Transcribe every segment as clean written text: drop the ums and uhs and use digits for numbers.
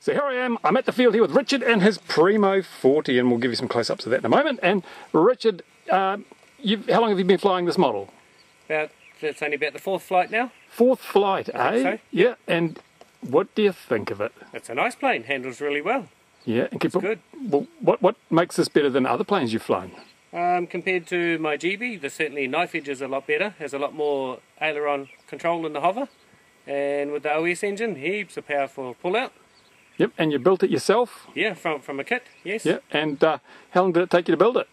So here I am, I'm at the field here with Richard and his Primo 40, and we'll give you some close-ups of that in a moment. And Richard, how long have you been flying this model? It's only about the fourth flight now. Fourth flight, eh? So. Yeah, and what do you think of it? It's a nice plane, handles really well. Yeah, and it's good. Well, what makes this better than other planes you've flown? Compared to my GB, there's certainly knife edge is a lot better, has a lot more aileron control in the hover, and with the OS engine, heaps of powerful pull-out. Yep, and you built it yourself? Yeah, from a kit, yes. Yeah, and how long did it take you to build it?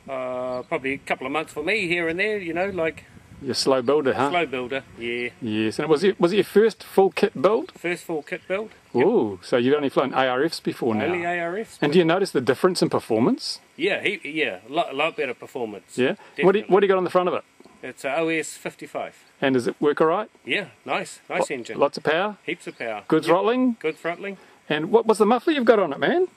Probably a couple of months for me, here and there, you know, like... You're a slow builder, huh? Slow builder, yeah. Yes, and was it your first full kit build? First full kit build. Ooh, so you've only flown ARFs before now? Only ARFs. And do you notice the difference in performance? Yeah, a lot better performance. Yeah? What do you got on the front of it? It's a OS 55. And does it work alright? Yeah, nice engine. Lots of power? Heaps of power. Good throttling? Good throttling. And what's the muffler you've got on it, man?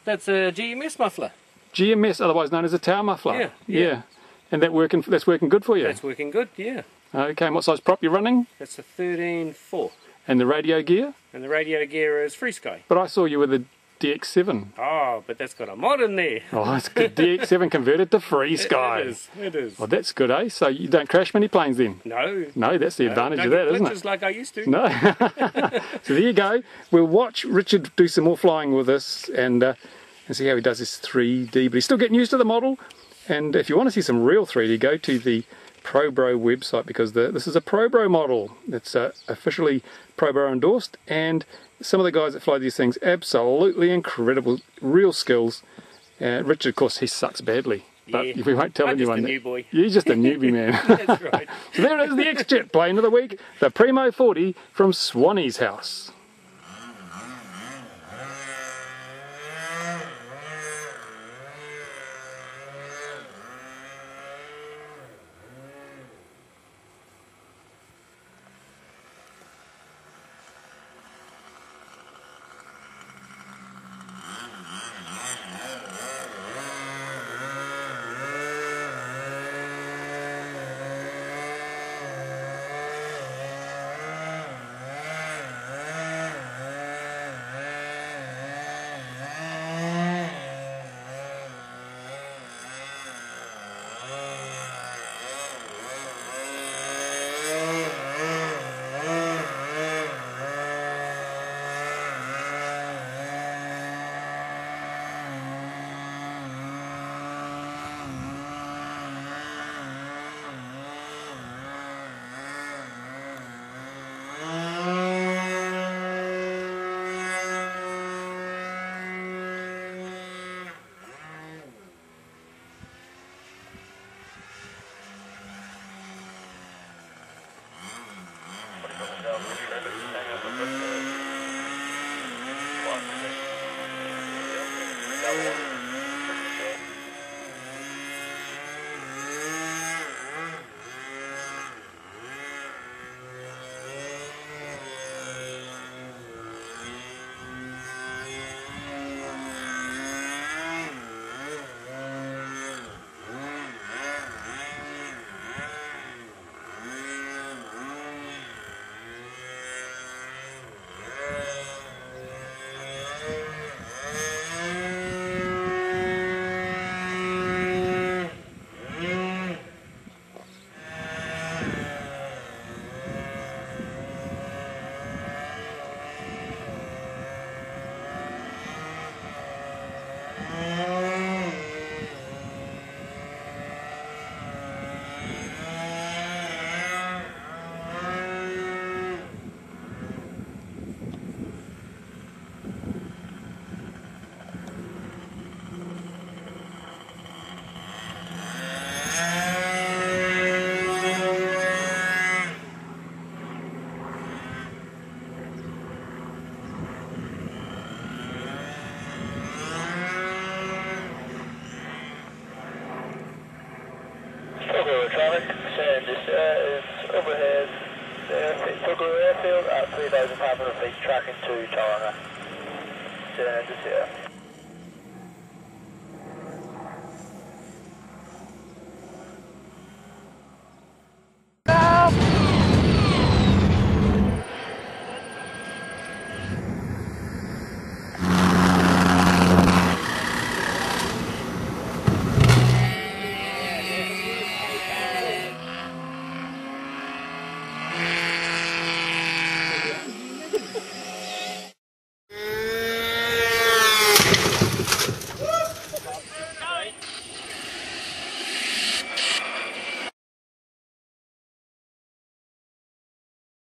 That's a GMS muffler. GMS, otherwise known as a tower muffler? Yeah. And that's working good for you? That's working good, yeah. Okay, and what size prop you running? It's a 13.4. And the radio gear? And the radio gear is FreeSky. But I saw you with a DX7. Oh, but that's got a mod in there. Oh, it's good. DX7 converted to FreeSky. It is. Well, that's good, eh? So you don't crash many planes then? No. No, that's the advantage of that, isn't it? Like I used to. No. So there you go. We'll watch Richard do some more flying with us and see how he does his 3D. But he's still getting used to the model. And if you want to see some real 3D, go to the ProBro website, because this is a ProBro model. It's officially ProBro endorsed, and some of the guys that fly these things, absolutely incredible, real skills. Richard, of course, he sucks badly, but we won't tell anyone. I'm just a new boy. You're just a newbie, man. That's right. So there it is, the XJet plane of the week, the Primo 40 from Swanee's house. Send this is overhead, Tokyo Airfield at 3,500 feet, tracking to Tauranga. Send this here.